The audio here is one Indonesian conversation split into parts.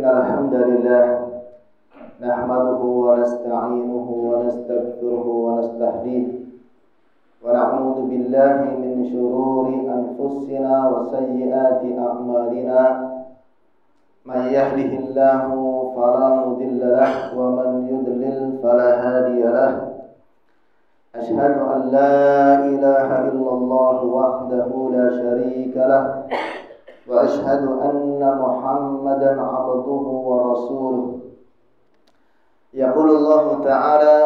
الحمد لله نحمده ونستعينه ونستغفره ونستهديه ونعوذ بالله من شرور أنفسنا وسيئات أعمالنا من يهده الله فلا مضل له ومن يضلل فلا هادي له أشهد أن لا إله إلا الله وحده لا شريك له وأشهد أن محمدا عبده ورسوله يقول الله تعالى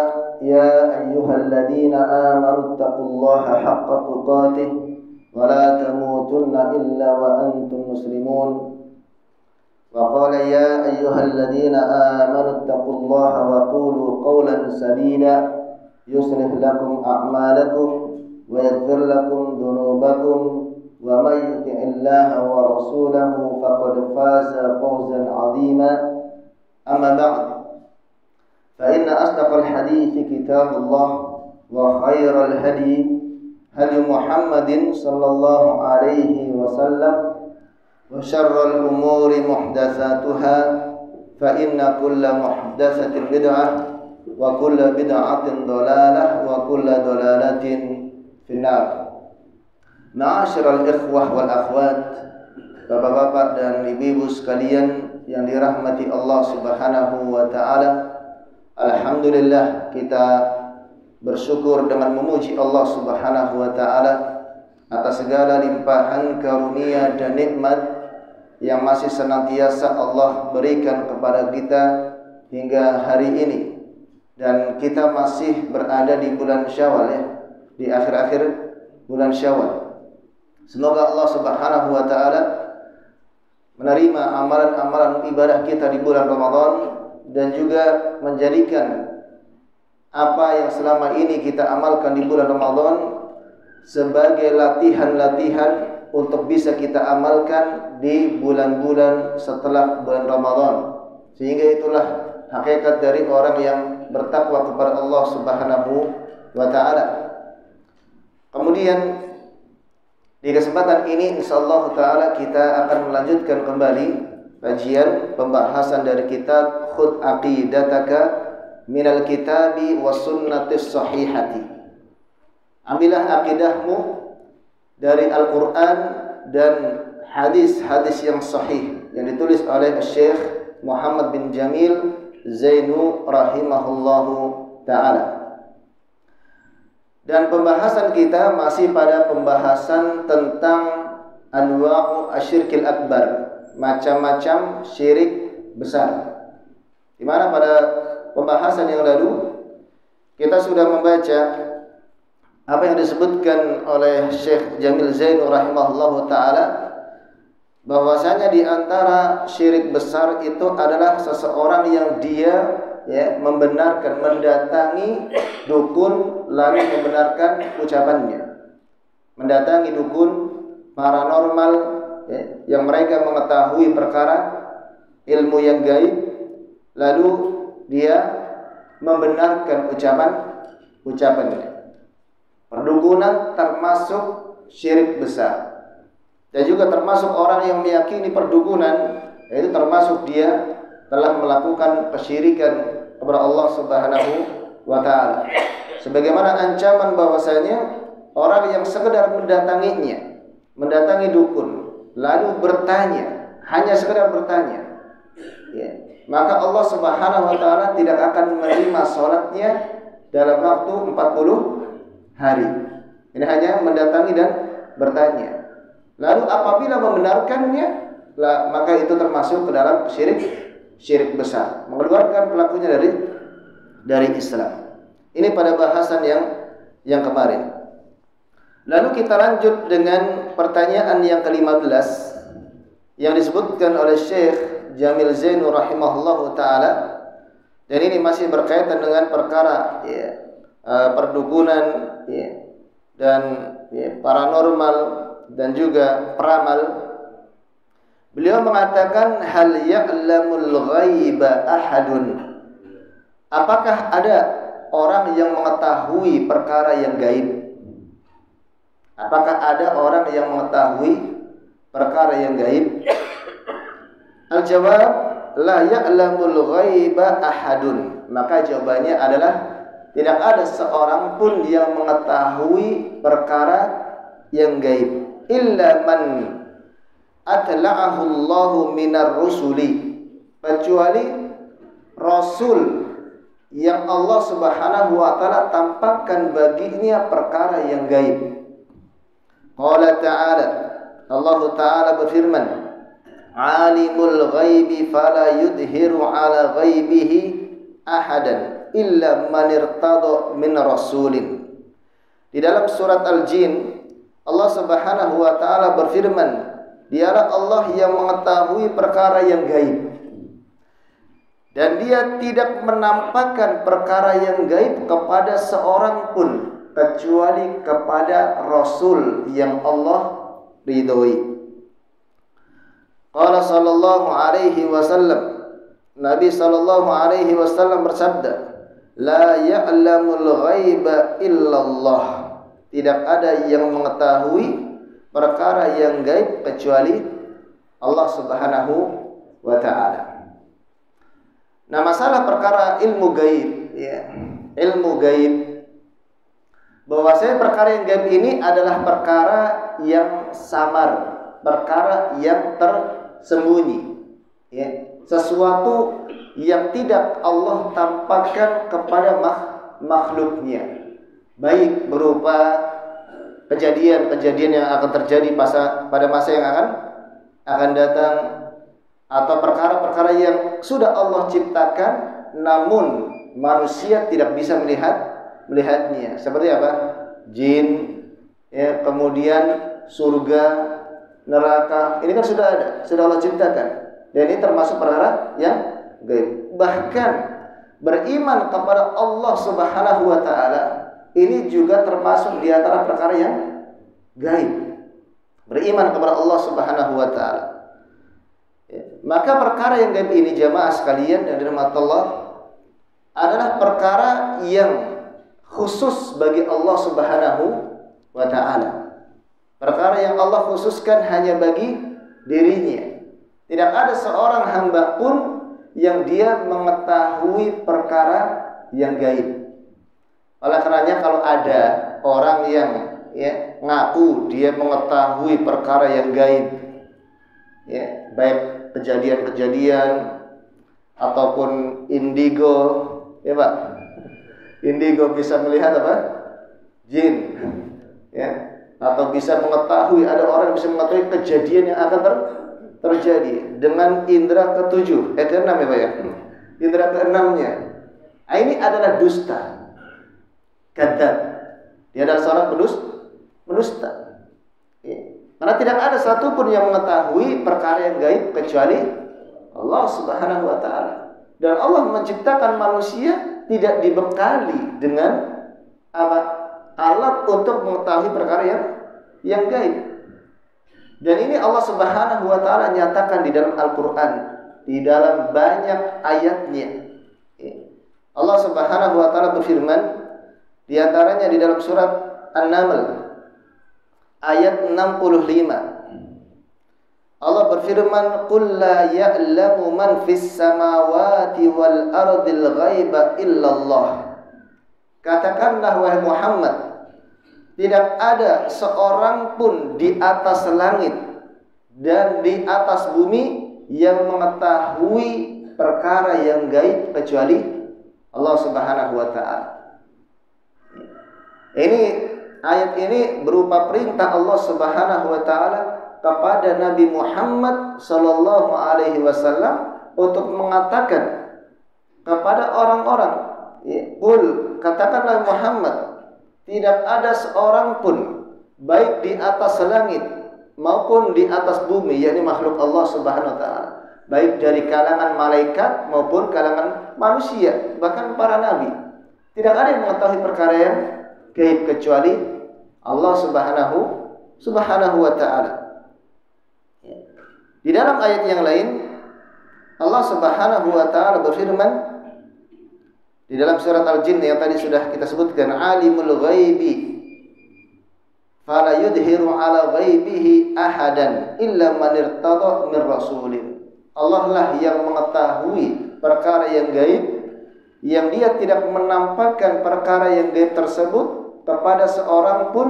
يا أيها الذين آمنوا اتقوا الله حق تقاته ولا تموتن إلا وأنتم مسلمون وقال يا أيها الذين آمنوا اتقوا الله وقولوا قولا سديدا يصلح لكم أعمالكم ويغفر لكم ذنوبكم ومن يطع الله ورسوله فقد فاز فوزا عظيما أما بعد فإن أصدق الحديث كتاب الله وخير الهدي هدي محمد صلى الله عليه وسلم وشر الأمور محدثاتها فإن كل محدثة بدعة وكل بدعة ضلالة وكل ضلالة في النار. Ma'asyiral ikhwah wal akhwat, bapak-bapak dan ibu-ibu sekalian yang dirahmati Allah Subhanahu wa taala. Alhamdulillah, kita bersyukur dengan memuji Allah Subhanahu wa taala atas segala limpahan karunia dan nikmat yang masih senantiasa Allah berikan kepada kita hingga hari ini. Dan kita masih berada di bulan Syawal, ya, di akhir-akhir bulan Syawal. Semoga Allah Subhanahu wa taala menerima amalan-amalan ibadah kita di bulan Ramadan dan juga menjadikan apa yang selama ini kita amalkan di bulan Ramadan sebagai latihan-latihan untuk bisa kita amalkan di bulan-bulan setelah bulan Ramadan. Sehingga itulah hakikat dari orang yang bertakwa kepada Allah Subhanahu wa taala. Kemudian di kesempatan ini insyaallah taala kita akan melanjutkan kembali kajian pembahasan dari kitab Khudh Aqidataka minal kitabi was sunnatis sahihati. Ambillah akidahmu dari Al-Qur'an dan hadis-hadis yang sahih yang ditulis oleh Syekh Muhammad bin Jamil Zainu rahimahullahu taala. Dan pembahasan kita masih pada pembahasan tentang anwa'u asyirkil akbar, macam-macam syirik besar. Di mana pada pembahasan yang lalu kita sudah membaca apa yang disebutkan oleh Syekh Jamil Zainu rahimahullahu taala, bahwasanya di antara syirik besar itu adalah seseorang yang dia membenarkan, mendatangi dukun lalu membenarkan ucapannya, mendatangi dukun paranormal yang mereka mengetahui perkara ilmu yang gaib, lalu dia membenarkan ucapannya. Perdukunan termasuk syirik besar, dan juga termasuk orang yang meyakini perdukunan, yaitu termasuk dia telah melakukan kesyirikan kepada Allah Subhanahu wa taala. Sebagaimana ancaman bahwasanya orang yang sekedar mendatangi dukun lalu bertanya, hanya sekedar bertanya, maka Allah Subhanahu wa taala tidak akan menerima salatnya dalam waktu 40 hari. Ini hanya mendatangi dan bertanya. Lalu apabila membenarkannya, maka itu termasuk ke dalam syirik besar, mengeluarkan pelakunya dari Islam. Ini pada bahasan yang kemarin. Lalu kita lanjut dengan pertanyaan yang ke-15 yang disebutkan oleh Syekh Jamil Zainu rahimahullahu taala, dan ini masih berkaitan dengan perkara perdukunan dan paranormal dan juga peramal. Beliau mengatakan hal ya'lamul ghaiba ahadun. Apakah ada orang yang mengetahui perkara yang gaib? Apakah ada orang yang mengetahui perkara yang gaib? Al-jawab, la ya'lamul ghaiba ahadun. Maka jawabannya adalah tidak ada seorang pun yang mengetahui perkara yang gaib illa man atla'ahu Allahu minar rusuli, kecuali rasul yang Allah Subhanahu wa taala tampakkan baginya perkara yang gaib. Qala ta'ala, Allah taala berfirman, alimul ghaibi fala yudhiru ala ghaibihi ahadan illa man irtada min rasulin. Di dalam surat Al-Jin, Allah Subhanahu wa taala berfirman, dialah Allah yang mengetahui perkara yang gaib, dan dia tidak menampakkan perkara yang gaib kepada seorang pun kecuali kepada Rasul yang Allah ridhoi. Qala sallallahu alaihi wasallam, Nabi sallallahu alaihi wasallam bersabda, la ya'lamul ghaiba illallah. Tidak ada yang mengetahui perkara yang gaib kecuali Allah Subhanahu wa taala. Nah, masalah perkara ilmu gaib, ya, ilmu gaib, bahwasanya perkara yang gaib ini adalah perkara yang samar, perkara yang tersembunyi, ya, sesuatu yang tidak Allah tampakkan kepada makhluknya, baik berupa kejadian-kejadian yang akan terjadi pada masa yang akan datang, atau perkara-perkara yang sudah Allah ciptakan namun manusia tidak bisa melihatnya. Seperti apa? Jin, ya, kemudian surga, neraka. Ini kan sudah ada, sudah Allah ciptakan. Dan ini termasuk perkara yang gaib. Bahkan beriman kepada Allah Subhanahu wa taala ini juga termasuk di antara perkara yang gaib. Beriman kepada Allah Subhanahu wa taala. Maka perkara yang gaib ini, jamaah sekalian yang dirahmati Allah, adalah perkara yang khusus bagi Allah Subhanahu wa taala. Perkara yang Allah khususkan hanya bagi dirinya. Tidak ada seorang hamba pun yang dia mengetahui perkara yang gaib. Oleh karenanya kalau ada orang yang, ya, ngaku dia mengetahui perkara yang gaib, ya, baik kejadian-kejadian ataupun indigo, ya Pak, indigo bisa melihat apa? Jin, ya, atau bisa mengetahui, ada orang yang bisa mengetahui kejadian yang akan terjadi dengan indera ketujuh, keenam ya Pak ya, indera keenamnya. Nah, ini adalah dusta, kadzab. Dia adalah seorang pendusta. Ya. Karena tidak ada satupun yang mengetahui perkara yang gaib kecuali Allah Subhanahu wa taala. Dan Allah menciptakan manusia tidak dibekali dengan alat untuk mengetahui perkara yang gaib. Dan ini Allah Subhanahu wa taala nyatakan di dalam Al-Qur'an, di dalam banyak ayatnya. Allah Subhanahu wa taala berfirman, di antaranya di dalam surat An-Naml ayat 65. Allah berfirman, "Qul la ya'lamu man fis samawati wal ardil ghaiba illallah." Katakanlah wahai Muhammad, tidak ada seorang pun di atas langit dan di atas bumi yang mengetahui perkara yang gaib kecuali Allah Subhanahu wa taala. Ayat ini berupa perintah Allah Subhanahu wa taala kepada Nabi Muhammad sallallahu alaihi wasallam untuk mengatakan kepada orang-orang, "Qul," katakanlah Muhammad, tidak ada seorang pun baik di atas langit maupun di atas bumi, yakni makhluk Allah Subhanahu wa taala, baik dari kalangan malaikat maupun kalangan manusia, bahkan para nabi. Tidak ada yang mengetahui perkara yang gaib kecuali Allah Subhanahu wa taala. Di dalam ayat yang lain Allah Subhanahu wa taala berfirman di dalam surat Al-Jin yang tadi sudah kita sebutkan, alimul ghaibi fala yudhiru ala ghaibihi ahadan illa man irtada min rasulin. Allah lah yang mengetahui perkara yang gaib, yang Dia tidak menampakkan perkara yang gaib tersebut kepada seorang pun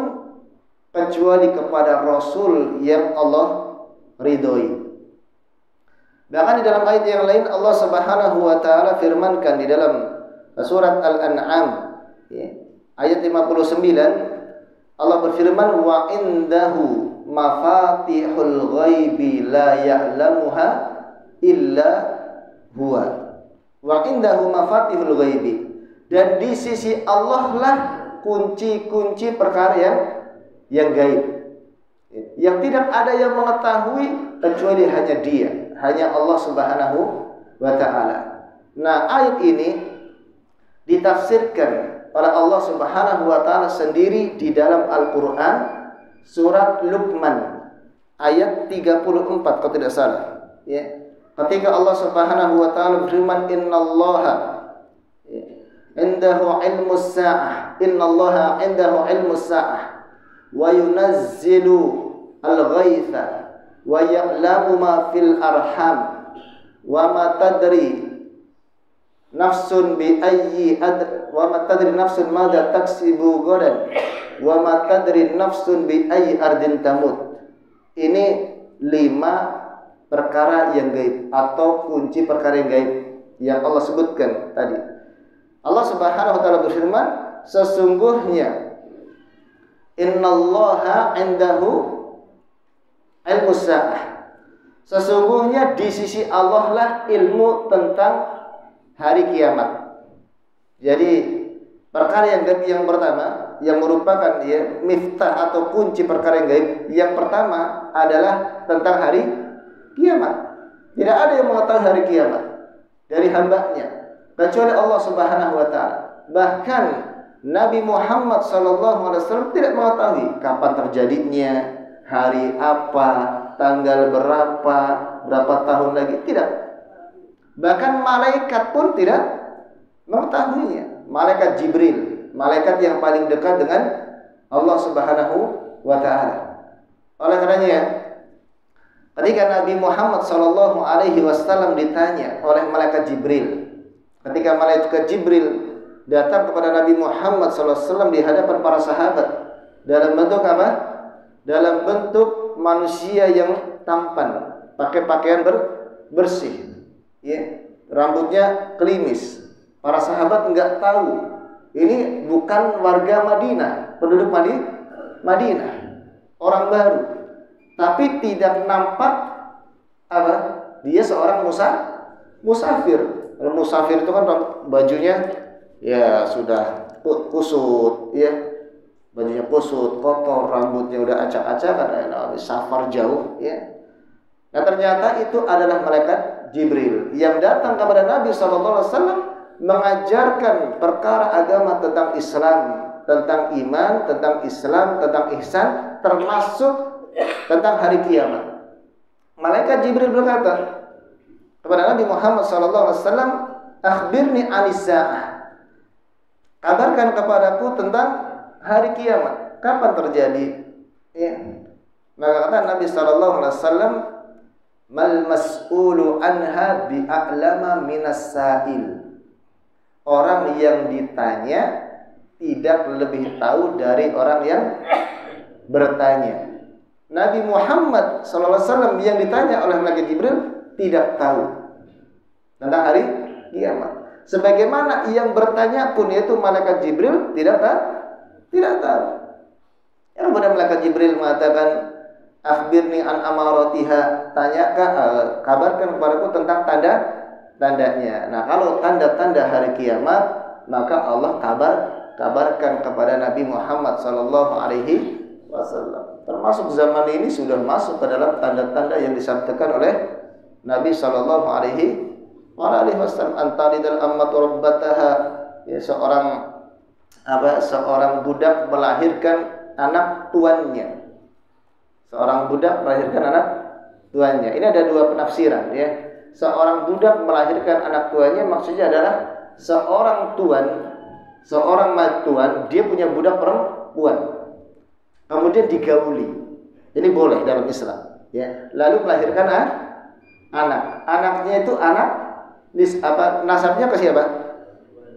kecuali kepada Rasul yang Allah ridhoi. Bahkan di dalam ayat yang lain Allah Subhanahu wa taala firmankan di dalam surat Al-An'am ayat 59, Allah berfirman, wa indahu mafatihul ghaibi la ya'lamuha illa huwa. Wa indahu mafatihul ghaibi, dan di sisi Allah lah kunci-kunci perkara yang gaib, yang tidak ada yang mengetahui kecuali hanya Dia, hanya Allah Subhanahu wa taala. Nah, ayat ini ditafsirkan oleh Allah Subhanahu wa taala sendiri di dalam Al-Qur'an surat Luqman ayat 34 kalau tidak salah, ya. Ketika Allah Subhanahu wa taala berfirman, innallaha indahu ilmus sa'ah, innallaha indahu ilmus sa'ah wa yunazzilu al-ghaitha wa ya'lamu ma fil arham wa ma tadri nafsun bi ayyi wa ma tadri nafsun madza taksibu ghadan wa ma tadri nafsun bi ayyi ardin tamut. Ini 5 perkara yang gaib atau kunci perkara yang gaib yang Allah sebutkan tadi. Allah Subhanahu wa taala berfirman, sesungguhnya innallaha indahu ilmus sa'ah, sesungguhnya di sisi Allah lah ilmu tentang hari kiamat. Jadi perkara yang gaib yang pertama, yang merupakan miftah atau kunci perkara yang gaib yang pertama adalah tentang hari kiamat. Tidak ada yang mengetahui hari kiamat dari hambanya kecuali Allah Subhanahu wa taala. Bahkan Nabi Muhammad SAW tidak mengetahui kapan terjadinya, hari apa, tanggal berapa tahun lagi, tidak. Bahkan malaikat pun tidak mengetahuinya. Malaikat Jibril, malaikat yang paling dekat dengan Allah Subhanahu wa taala. Oleh karenanya, ketika Nabi Muhammad SAW ditanya oleh malaikat Jibril, ketika malaikat Jibril datang kepada Nabi Muhammad SAW di hadapan para sahabat dalam bentuk apa? Dalam bentuk manusia yang tampan, pakai pakaian bersih, ya, rambutnya klimis. Para sahabat enggak tahu ini bukan warga Madinah, penduduk Madinah, orang baru. Tapi tidak nampak apa? Dia seorang musafir. Kalau musafir itu kan bajunya ya sudah kusut, ya. Bajunya kusut, kotor, rambutnya udah acak-acakan, safar jauh, ya. Nah, ternyata itu adalah malaikat Jibril yang datang kepada Nabi SAW mengajarkan perkara agama tentang Islam, tentang iman, tentang Islam, tentang ihsan, termasuk tentang hari kiamat. Malaikat Jibril berkata kepada Nabi Muhammad SAW, akhbirni anis sa'ah, kabarkan kepadaku tentang hari kiamat, kapan terjadi, ya. Maka kata Nabi SAW, mal mas'ulu anha bi'a'lama minas sa'il, orang yang ditanya tidak lebih tahu dari orang yang bertanya. Nabi Muhammad SAW yang ditanya oleh malaikat Jibril tidak tahu tentang hari kiamat. Sebagaimana yang bertanya pun, yaitu malaikat Jibril tidak tahu. Yang kemudian malaikat Jibril mengatakan, akhbirni an amaratiha, kabarkan kepadaku tentang tandanya. Nah, kalau tanda-tanda hari kiamat, maka Allah kabarkan kepada Nabi Muhammad SAW. Termasuk zaman ini sudah masuk ke dalam tanda-tanda yang disabdakan oleh Nabi SAW. Antalidal ammatu rabbataha, ya, seorang budak melahirkan anak tuannya. Seorang budak melahirkan anak tuannya. Ini ada dua penafsiran, ya. Seorang budak melahirkan anak tuannya maksudnya adalah seorang tuan, dia punya budak perempuan. Kemudian digauli. Ini boleh dalam Islam, ya. Lalu melahirkan anak. Anaknya itu anak nasabnya ke siapa?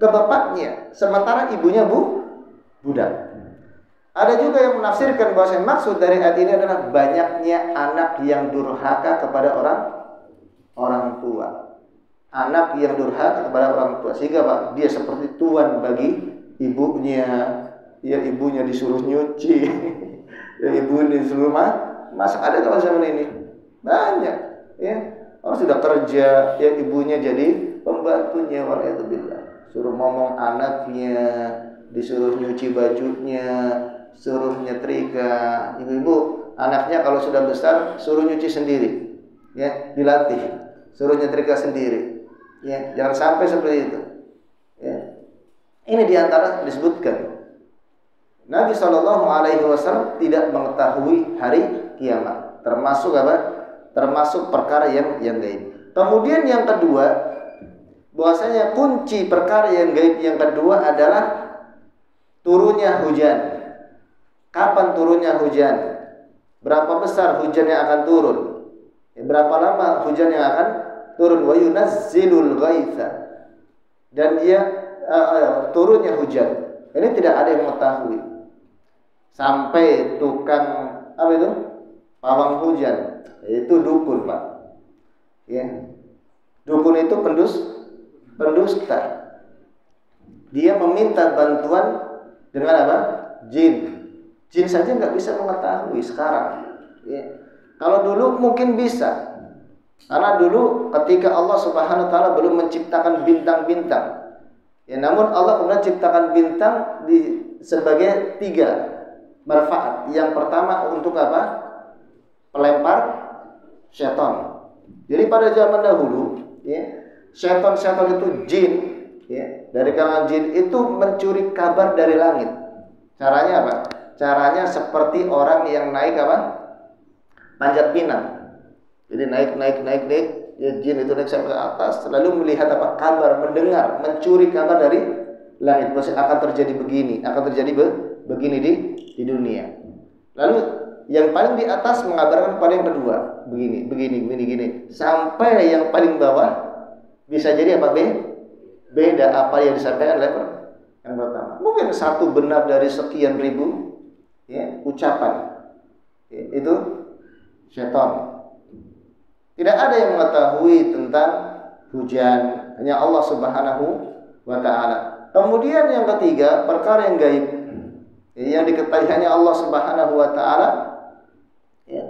Ke bapaknya. Sementara ibunya budak. Ada juga yang menafsirkan bahwa maksud dari ayat ini adalah banyaknya anak yang durhaka kepada orang tua. Anak yang durhaka kepada orang tua sehingga dia seperti tuan bagi ibunya. Ya ibunya disuruh nyuci. Ya ibunya disuruh masak. Ada kalau zaman ini? Banyak, ya. Orang sudah kerja, ya ibunya jadi pembantunya, waliyadzubillah. Suruh ngomong anaknya, disuruh nyuci bajunya, suruh nyetrika. Ibu-ibu, anaknya kalau sudah besar suruh nyuci sendiri, ya, dilatih, suruh nyetrika sendiri, ya, jangan sampai seperti itu, ya. Ini diantara disebutkan Nabi SAW tidak mengetahui hari kiamat, termasuk apa? Termasuk perkara yang gaib. Kemudian yang kedua, bahwasanya kunci perkara yang gaib yang kedua adalah turunnya hujan. Kapan turunnya hujan? Berapa besar hujan yang akan turun? Berapa lama hujan yang akan turun? Wa yunazzilul ghaitha. Dan dia turunnya hujan. Ini tidak ada yang mengetahui. Sampai tukang pawang hujan, itu dukun, Pak. Ya. Dukun itu pendusta. Dia meminta bantuan dengan apa? Jin. Jin saja nggak bisa mengetahui sekarang. Ya. Kalau dulu mungkin bisa, karena dulu ketika Allah Subhanahu Wa Taala belum menciptakan bintang-bintang. Ya, namun Allah kemudian ciptakan bintang sebagai 3 manfaat. Yang pertama untuk apa? Pelempar syaitan. Jadi pada zaman dahulu, ya, syaitan itu jin, ya, dari kalangan jin itu mencuri kabar dari langit. Caranya apa? Caranya seperti orang yang naik apa? Panjat pinang. Jadi naik, ya, jin itu naik sampai ke atas, lalu melihat apa? Kabar, mendengar, mencuri kabar dari langit. Maksudnya akan terjadi begini, akan terjadi begini di dunia. Lalu yang paling di atas mengabarkan kepada yang kedua, begini, sampai yang paling bawah bisa jadi apa? Beda apa yang disampaikan oleh yang pertama. Mungkin satu benar dari sekian ribu, ya, ucapan, ya, itu syaitan. Tidak ada yang mengetahui tentang hujan, hanya Allah Subhanahu Wa Taala. Kemudian yang ketiga, perkara yang gaib, yang diketahui hanya Allah Subhanahu Wa Taala, ya,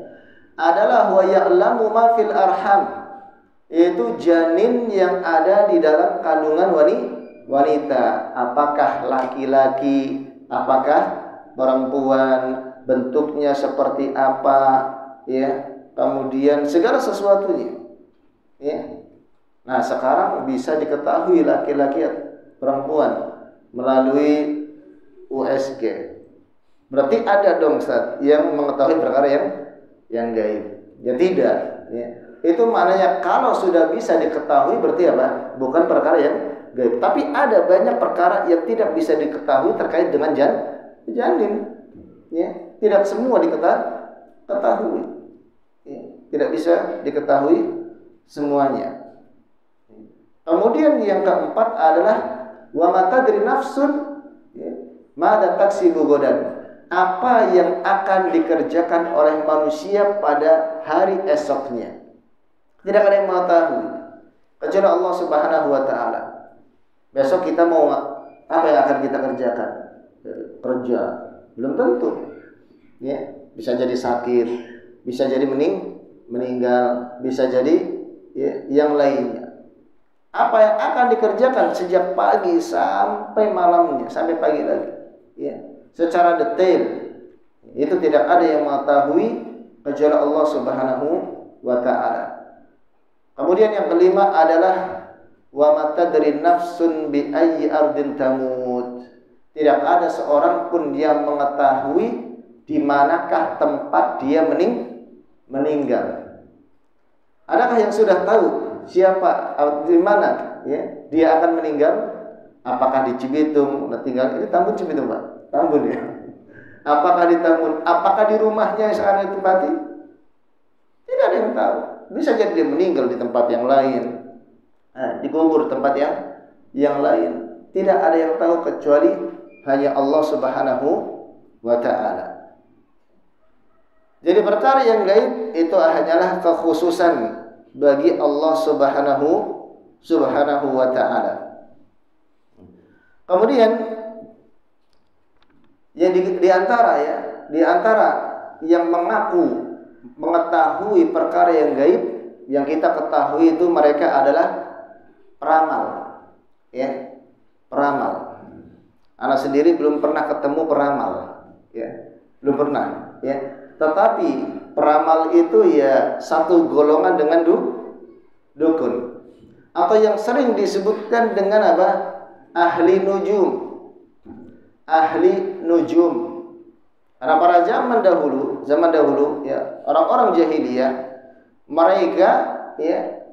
adalah wa ya'lamu ma fil arham, yaitu janin yang ada di dalam kandungan wanita, apakah laki-laki, apakah perempuan, bentuknya seperti apa, ya, kemudian segala sesuatunya, ya. Nah, sekarang bisa diketahui laki-laki atau perempuan melalui USG. Berarti ada dong Ustaz yang mengetahui perkara yang gaib. Ya tidak, ya. Itu maknanya kalau sudah bisa diketahui berarti apa? Bukan perkara yang gaib. Tapi ada banyak perkara yang tidak bisa diketahui terkait dengan janin. Ya, tidak semua diketahui. Ya, tidak bisa diketahui semuanya. Kemudian yang keempat adalah wa matadri nafsun, ya, madza taksibu godan. Apa yang akan dikerjakan oleh manusia pada hari esoknya. Tidak ada yang mengetahui kecuali Allah Subhanahu Wa Taala. Besok kita mau apa yang akan kita kerjakan? Kerja, belum tentu. Ya, bisa jadi sakit, bisa jadi meninggal, bisa jadi, ya, yang lainnya. Apa yang akan dikerjakan sejak pagi sampai malamnya, sampai pagi lagi, ya, secara detail, itu tidak ada yang mengetahui kecuali Allah Subhanahu Wa Taala. Kemudian yang kelima adalah wa matadri nafsun bi ayyi ardin tamut. Tidak ada seorang pun yang mengetahui di manakah tempat dia meninggal. Adakah yang sudah tahu siapa di mana, ya, dia akan meninggal? Apakah di Cibitung? Tinggal ini Tambun Cibitung, Pak. Tambun, ya. Apakah di Tambun? Apakah di rumahnya yang sekarang ditempati? Tidak ada yang tahu. Bisa jadi dia meninggal di tempat yang lain, dikubur di tempat yang lain. Tidak ada yang tahu kecuali hanya Allah Subhanahu wa ta'ala. Jadi perkara yang gaib itu hanyalah kekhususan bagi Allah Subhanahu wa ta'ala. Kemudian yang di antara yang mengaku mengetahui perkara yang gaib, yang kita ketahui itu mereka adalah peramal, ya, peramal. Anak sendiri belum pernah ketemu peramal, ya, belum pernah, ya. Tetapi peramal itu ya satu golongan dengan dukun, atau yang sering disebutkan dengan apa? Ahli nujum, ahli nujum. Karena pada zaman dahulu, ya, orang-orang jahiliyah, mereka, ya,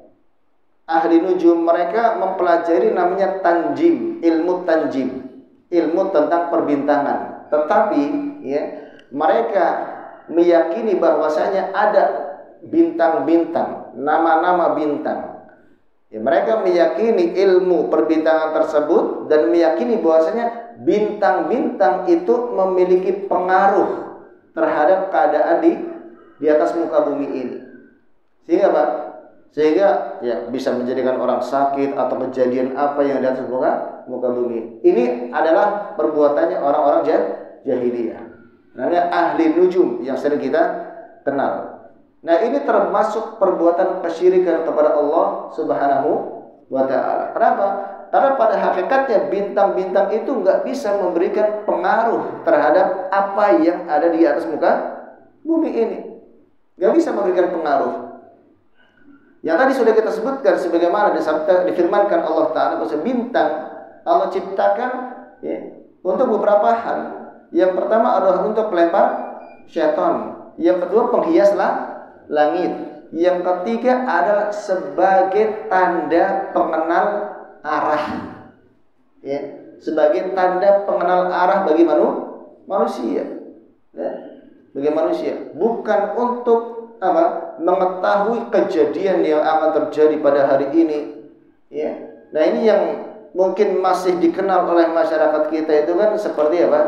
ahli nujum, mereka mempelajari namanya tanjim, ilmu tanjim, ilmu tentang perbintangan. Tetapi, ya, mereka meyakini bahwasanya ada bintang-bintang, nama-nama bintang. Ya, mereka meyakini ilmu perbintangan tersebut dan meyakini bahwasanya bintang-bintang itu memiliki pengaruh terhadap keadaan di atas muka bumi ini. Sehingga apa? Sehingga ya bisa menjadikan orang sakit atau kejadian apa yang di atas muka bumi. Ini adalah perbuatannya orang-orang jahiliyah. Namanya ahli nujum yang sering kita kenal. Nah, ini termasuk perbuatan kesyirikan kepada Allah Subhanahu wa ta'ala. Kenapa? Karena pada hakikatnya bintang-bintang itu nggak bisa memberikan pengaruh terhadap apa yang ada di atas muka bumi ini. Nggak bisa memberikan pengaruh. Yang tadi sudah kita sebutkan sebagaimana difirmankan Allah Ta'ala bahwa bintang Allah ciptakan, ya, untuk beberapa hal. Yang pertama adalah untuk pelempar syaitan. Yang kedua penghiaslah langit. Yang ketiga adalah sebagai tanda pengenal arah, ya, sebagai tanda pengenal arah bagi manusia, ya, bagi manusia, bukan untuk apa? Mengetahui kejadian yang akan terjadi pada hari ini, ya. Nah, ini yang mungkin masih dikenal oleh masyarakat kita itu kan seperti apa?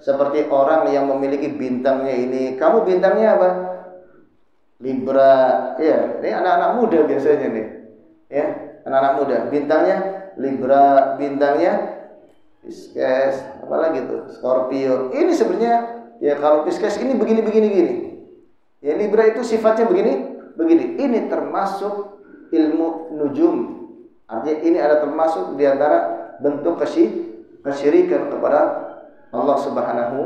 Seperti orang yang memiliki bintangnya ini. Kamu bintangnya apa? Libra, ya. Ini anak-anak muda biasanya nih, ya, anak-anak muda. Bintangnya Libra, bintangnya Pisces, apalagi tuh Scorpio. Ini sebenarnya ya kalau Pisces ini begini. Ya, Libra itu sifatnya begini. Ini termasuk ilmu nujum. Artinya ini ada termasuk di antara bentuk kesyirikan kepada Allah Subhanahu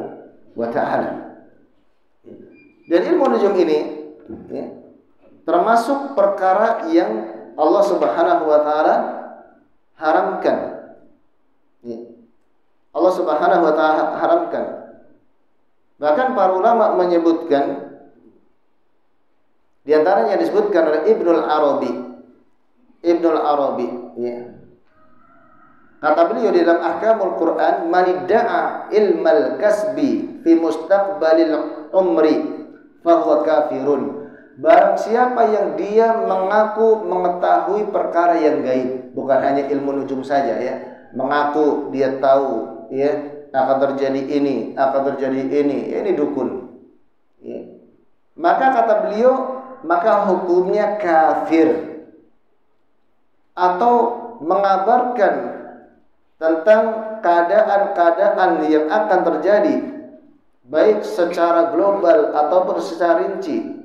wa ta'ala. Dan ilmu nujum ini, ya, termasuk perkara yang Allah Subhanahu wa ta'ala haramkan. Ya. Allah Subhanahu wa ta'ala haramkan. Bahkan para ulama menyebutkan, di antaranya disebutkan oleh Ibnul Arabi, ya. Kata beliau di dalam Ahkamul Quran, "Manidda'a ilmal kasbi fi mustaqbalil umri fahuwa kafirun." Barang siapa yang dia mengaku mengetahui perkara yang gaib, bukan hanya ilmu nujum saja, ya, mengaku dia tahu, ya, akan terjadi ini, ini dukun, ya. Maka kata beliau, maka hukumnya kafir, atau mengabarkan tentang keadaan-keadaan yang akan terjadi baik secara global ataupun secara rinci,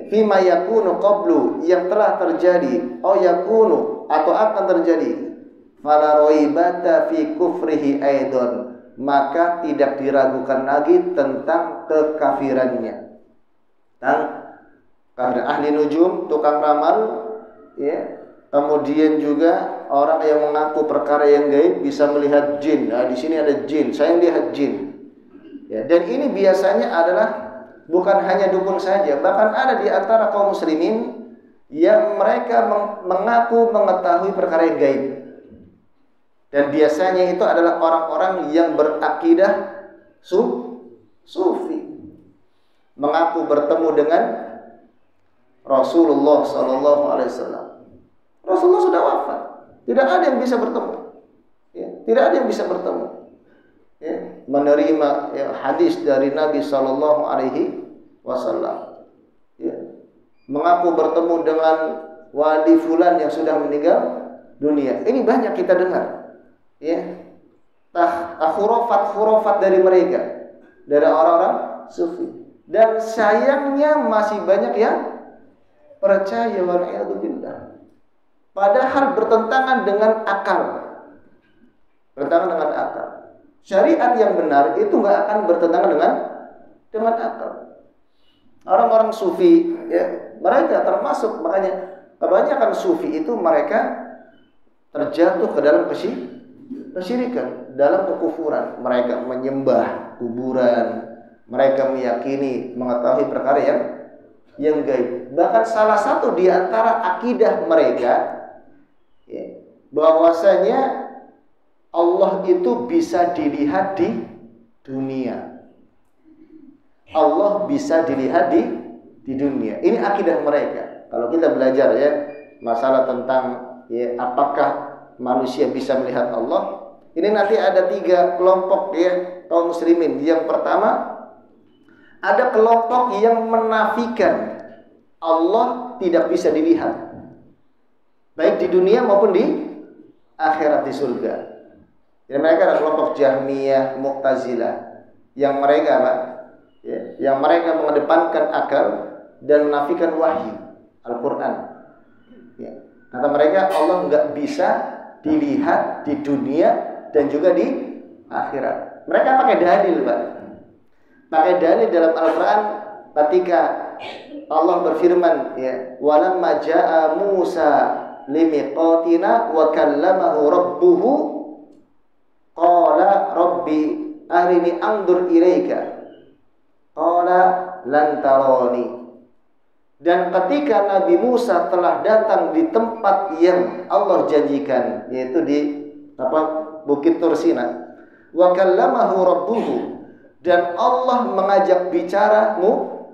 fima yakunu qablu, yang telah terjadi, au yakunu, atau akan terjadi, fala raibata fi kufrihi aidon, maka tidak diragukan lagi tentang kekafirannya. Karena ahli nujum, tukang ramal, ya. Kemudian juga orang yang mengaku perkara yang gaib, bisa melihat jin. Nah, di sini ada jin, saya melihat jin. Ya, dan ini biasanya adalah bukan hanya dukun saja, bahkan ada di antara kaum muslimin yang mereka mengaku mengetahui perkara yang gaib. Dan biasanya itu adalah orang-orang yang berakidah sufi, mengaku bertemu dengan Rasulullah sallallahu alaihi wasallam. Rasulullah sudah wafat. Tidak ada yang bisa bertemu. Ya, tidak ada yang bisa bertemu. Ya, menerima hadis dari Nabi sallallahu alaihi wasallam. Ya, mengaku bertemu dengan wali fulan yang sudah meninggal dunia. Ini banyak kita dengar. Ya. Khurafat dari mereka, dari orang-orang sufi. Dan sayangnya masih banyak yang percaya, wal'iyadzubillah. Padahal bertentangan dengan akal. Bertentangan dengan akal. Syariat yang benar itu nggak akan bertentangan dengan akal. Orang-orang sufi, ya, mereka termasuk, makanya kebanyakan sufi itu mereka terjatuh ke dalam kesyirikan, dalam kekufuran. Mereka menyembah kuburan, mereka meyakini mengetahui perkara yang gaib. Bahkan salah satu di antara akidah mereka, ya, bahwasanya Allah itu bisa dilihat di dunia. Allah bisa dilihat di dunia. Ini akidah mereka. Kalau kita belajar ya masalah tentang ya apakah manusia bisa melihat Allah, ini nanti ada 3 kelompok ya kaum muslimin. Yang pertama, ada kelompok yang menafikan Allah tidak bisa dilihat, baik di dunia maupun di akhirat, di surga. Jadi mereka ada kelompok Jahmiyah, Mu'tazilah, yang mereka apa? Ya, yang mereka mengedepankan akal dan menafikan wahyu Al-Quran. Ya. Kata mereka Allah nggak bisa dilihat di dunia dan juga di akhirat. Mereka pakai dalil, Pak. Pakai dalil dalam Al-Quran ketika Allah berfirman, ya, walamma jaa Musa limiqatina wa kallamahu rabbuhu qala rabbi arini andur ilaika qala lan tarani. Dan ketika Nabi Musa telah datang di tempat yang Allah janjikan, yaitu di Bukit Tur Sina, wa kallamahu rabbuhu, dan Allah mengajak bicara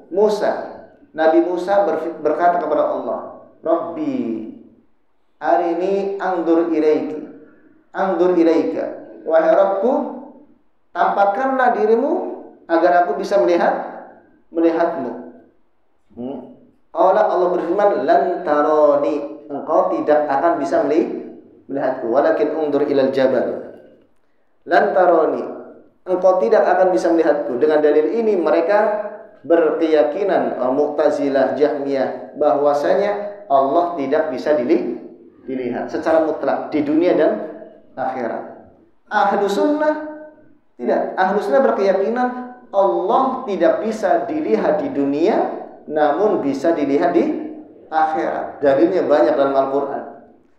Musa. Nabi Musa berkata kepada Allah, Rabbi arini andur ilaika, wahai Rabbku, tampakkanlah dirimu agar aku bisa melihatmu. Allah berfirman, lan tarani, engkau tidak akan bisa melihatku, walakin undur ilal jabal. Lan tarani, engkau tidak akan bisa melihatku. Dengan dalil ini mereka berkeyakinan, Mu'tazilah, Jahmiyah, bahwasanya Allah tidak bisa dilihat secara mutlak di dunia dan akhirat. Ahlus sunnah tidak. Ahlus sunnah berkeyakinan Allah tidak bisa dilihat di dunia, namun bisa dilihat di akhirat. Dalilnya banyak dalam Al-Quran.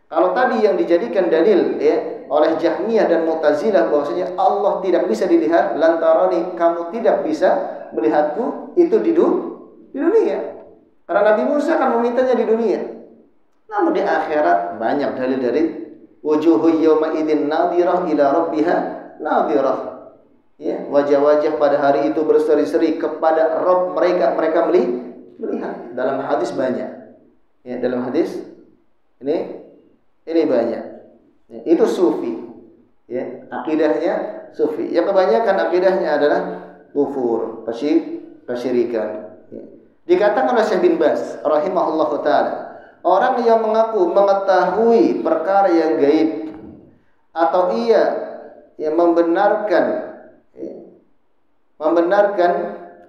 Kalau tadi yang dijadikan dalil ya oleh Jahmiyah dan Mu'tazilah bahwasanya Allah tidak bisa dilihat, lantarani, kamu tidak bisa melihatku, itu di dunia. Karena Nabi Musa akan memintanya di dunia. Namun di akhirat banyak dalil dari wujuhu yawma idzin nadhirah ila rabbiha nadhirah. Ya, wajah-wajah pada hari itu berseri-seri kepada Rabb mereka melihat. Dalam hadis banyak. Ya, dalam hadis ini banyak. Ya, itu sufi. Ya, akidahnya sufi. Yang kebanyakan akidahnya adalah kufur, kesyirikan. Ya. Dikatakan oleh Syekh bin Baz rahimahullahu taala, orang yang mengaku mengetahui perkara yang gaib atau ia yang membenarkan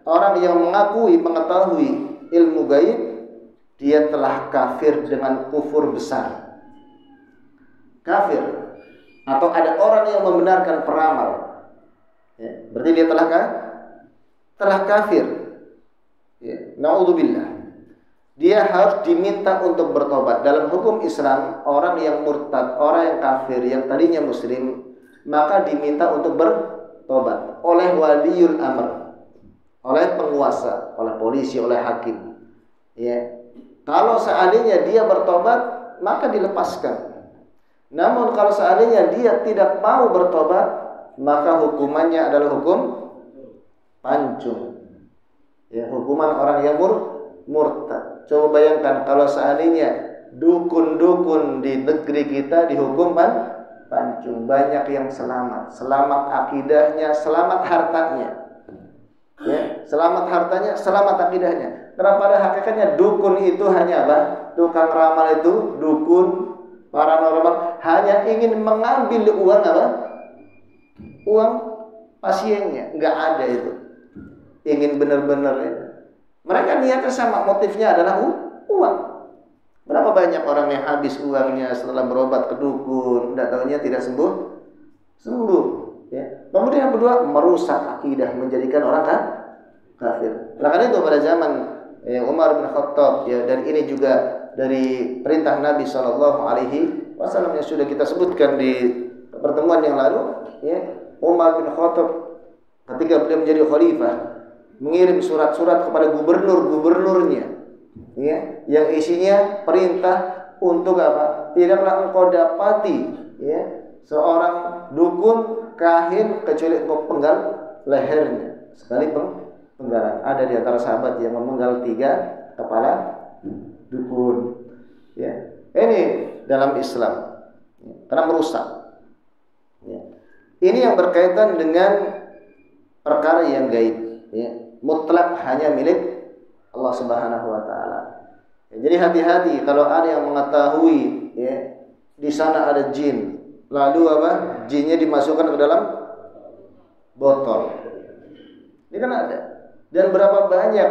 orang yang mengakui mengetahui ilmu gaib, dia telah kafir dengan kufur besar. Kafir. Atau ada orang yang membenarkan peramal, ya, berarti dia telah kafir. Ya, naudzubillah. Dia harus diminta untuk bertobat. Dalam hukum Islam, orang yang murtad, orang yang kafir, yang tadinya muslim, maka diminta untuk bertobat oleh waliul amr, oleh penguasa, oleh polisi, oleh hakim. Ya. Kalau seandainya dia bertobat, maka dilepaskan. Namun kalau seandainya dia tidak mau bertobat, maka hukumannya adalah hukum pancung. Ya, hukuman orang yang murtad. Coba bayangkan kalau seandainya dukun-dukun di negeri kita dihukum pancung, banyak yang selamat akidahnya, selamat hartanya. Ya, selamat hartanya, selamat akidahnya. Karena pada hakikatnya dukun itu hanya apa? Tukang ramal itu, dukun paranormal hanya ingin mengambil uang apa? Uang pasiennya, enggak ada itu. Ingin benar-benar ya. Mereka niatnya sama, motifnya adalah uang. Berapa banyak orang yang habis uangnya setelah berobat ke dukun, enggak tahunya tidak sembuh. Ya. Kemudian yang kedua, merusak akidah, menjadikan orang kafir. Nah, karena itu pada zaman Umar bin Khattab ya, dan ini juga dari perintah Nabi SAW yang sudah kita sebutkan di pertemuan yang lalu ya, Umar bin Khattab ketika beliau menjadi khalifah mengirim surat-surat kepada gubernur-gubernurnya ya, yang isinya perintah untuk apa? Tidaklah engkau dapati ya, seorang dukun kahin kecuali engkau penggal lehernya sekali penggalan. Ada di antara sahabat yang memenggal 3 kepala dukun ya. Ini dalam Islam ya, karena merusak ya. Ini yang berkaitan dengan perkara yang gaib ya, mutlak hanya milik Allah Subhanahu wa taala ya. Jadi hati-hati kalau ada yang mengetahui ya, di sana ada jin, lalu apa? Jinnya dimasukkan ke dalam botol. Ini kan ada. Dan berapa banyak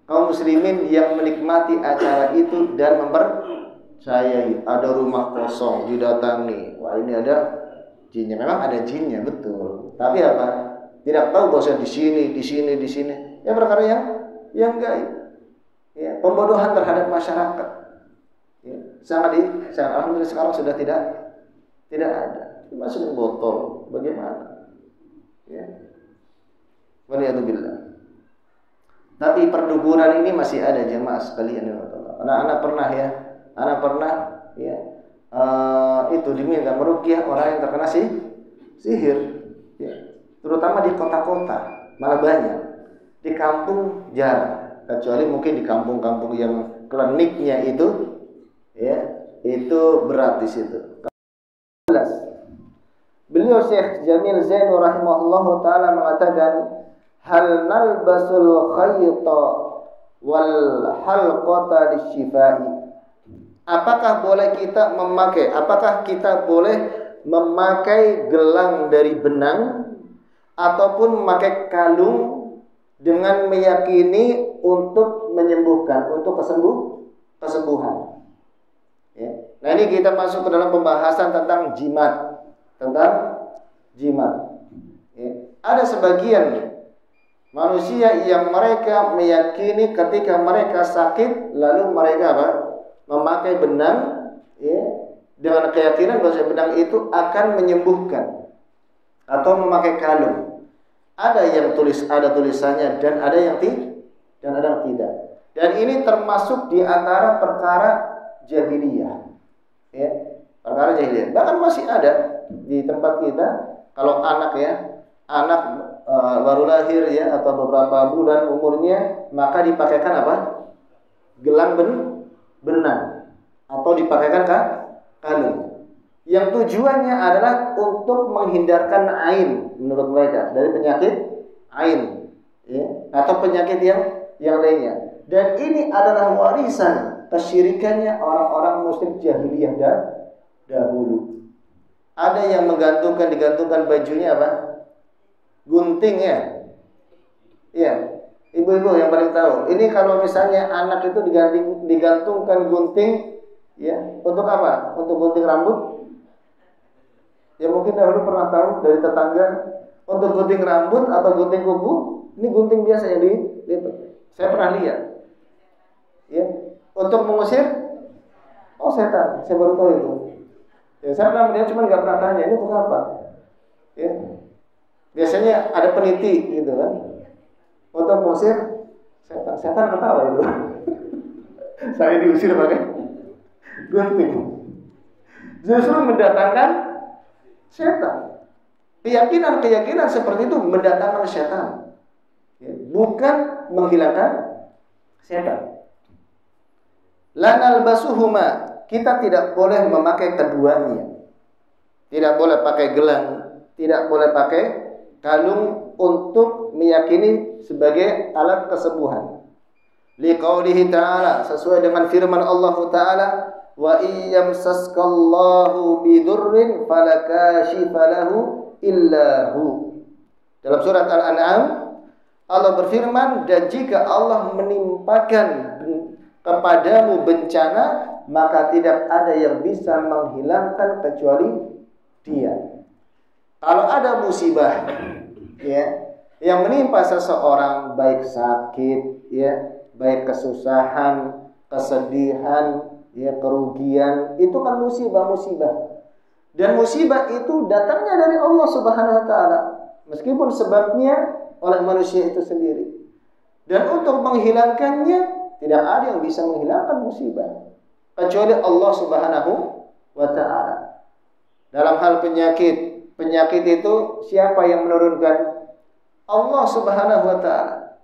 kaum muslimin yang menikmati acara itu dan mempercayai. Ada rumah kosong didatangi, wah ini ada jinnya. Memang ada jinnya betul. Tapi apa? Tidak tahu bahwa di sini. Ya perkara yang gaib. Ya, pembodohan terhadap masyarakat. Ya, sangat alhamdulillah sekarang sudah tidak ada. Masukin botol, bagaimana? Ya. Waliyadzubillah. Tapi perdukunan ini masih ada jemaah sekalian. Anak pernah ya, itu diminta meruqyah orang yang terkena sihir ya. Terutama di kota-kota malah banyak, di kampung jarang, kecuali mungkin di kampung-kampung yang kliniknya itu ya, itu berat di situ. Beliau Syekh Jamil Zainu rahimahullahu taala mengatakan, hal nalbasul khayta wal halqata lisyifai. Apakah kita boleh memakai gelang dari benang ataupun memakai kalung dengan meyakini untuk menyembuhkan, untuk kesembuhan. Ya. Nah, ini kita masuk ke dalam pembahasan tentang jimat, Ya. Ada sebagian manusia yang mereka meyakini ketika mereka sakit lalu mereka apa? Memakai benang ya, dengan keyakinan bahwa benang itu akan menyembuhkan, atau memakai kalung. Ada yang ada tulisannya dan ada yang tidak. Dan ini termasuk di antara perkara jahiliyah. Ya, perkara jahiliyah. Bahkan masih ada di tempat kita kalau anak baru lahir ya, atau beberapa bulan umurnya, maka dipakaikan apa? Gelang benang atau dipakaikan kalung. Yang tujuannya adalah untuk menghindarkan ain menurut mereka dari penyakit ain ya, atau penyakit yang lainnya. Dan ini adalah warisan kesyirikannya orang-orang musyrik jahiliyah dahulu. Ada yang digantungkan bajunya apa? Gunting ya. Iya. Ibu-ibu yang paling tahu. Ini kalau misalnya anak itu digantungkan gunting ya, untuk apa? Untuk gunting rambut. Ya mungkin dahulu pernah tahu dari tetangga, untuk gunting rambut atau gunting kuku. Ini gunting biasa yang saya pernah lihat. Ya, untuk mengusir setan. Saya baru tahu itu. Ya, saya pernah melihat, cuma nggak pernah tanya ini untuk apa. Ya. Biasanya ada peniti gitu kan, untuk mengusir setan. Setan ketawa itu. Saya diusir pakai gunting. Justru mendatangkan setan. Keyakinan seperti itu mendatangkan setan, ya, bukan menghilangkan setan. La nalbasuhuma, kita tidak boleh memakai keduanya. Tidak boleh pakai gelang, tidak boleh pakai kalung untuk meyakini sebagai alat kesembuhan. Liqaulihi ta'ala, sesuai dengan firman Allah Ta'ala, wa iyyamsaskallahu bidurrin falakashifa lahu illahu. Dalam surat Al-An'am Allah berfirman, dan jika Allah menimpakan kepadamu bencana, maka tidak ada yang bisa menghilangkan kecuali Dia. Kalau ada musibah ya yang menimpa seseorang, baik sakit ya, baik kesusahan, kesedihan, ya kerugian, itu kan musibah-musibah. Dan musibah itu datangnya dari Allah Subhanahu wa taala, meskipun sebabnya oleh manusia itu sendiri. Dan untuk menghilangkannya tidak ada yang bisa menghilangkan musibah kecuali Allah Subhanahu wa taala. Dalam hal penyakit itu siapa yang menurunkan? Allah Subhanahu wa taala.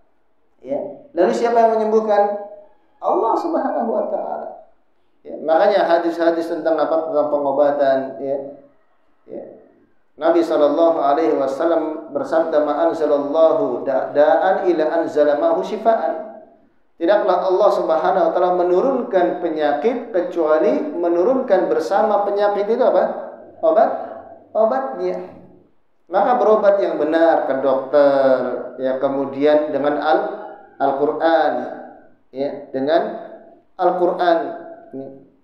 Ya. Lalu siapa yang menyembuhkan? Allah Subhanahu wa taala. Ya, makanya hadis-hadis tentang pengobatan ya. Nabi sallallahu alaihi wasallam bersabda, "Ma anzalallahu da'an ila anzala mahu syifaan." Tidaklah Allah Subhanahu wa taala menurunkan penyakit kecuali menurunkan bersama penyakit itu apa? Obatnya. Maka berobat yang benar ke dokter ya, kemudian dengan Al-Qur'an ya, dengan Al-Qur'an.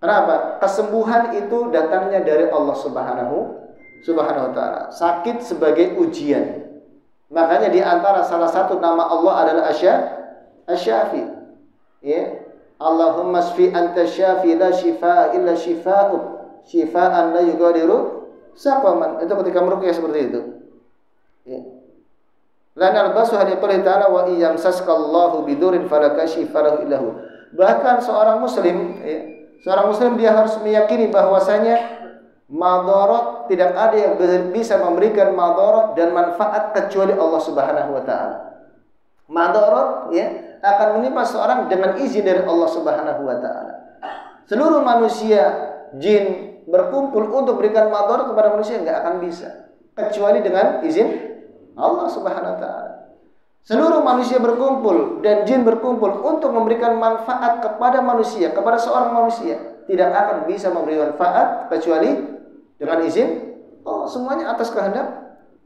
Kenapa? Kesembuhan itu datangnya dari Allah Subhanahu wa taala. Sakit sebagai ujian. Makanya di antara salah satu nama Allah adalah Asy-Syafi. Ya. Allahumma shfi anta syafi la shifaa illa shifaa'uk. Shifaan la yughadiru saqaman. Itu ketika meruqyah seperti itu. Ya. La nalbasu hadiqul ta'ala wa iyyamsaskallahu bidurin falakashifa lahu illahu. Bahkan seorang muslim dia harus meyakini bahwasanya madarat, tidak ada yang bisa memberikan madarat dan manfaat kecuali Allah Subhanahu wa taala. Madarat ya akan menimpa seorang dengan izin dari Allah Subhanahu wa taala. Seluruh manusia, jin berkumpul untuk berikan madarat kepada manusia enggak akan bisa kecuali dengan izin Allah Subhanahu wa taala. Seluruh manusia berkumpul dan jin berkumpul untuk memberikan manfaat kepada manusia, kepada seorang manusia, tidak akan bisa memberi manfaat kecuali dengan izin Allah. Semuanya atas kehendak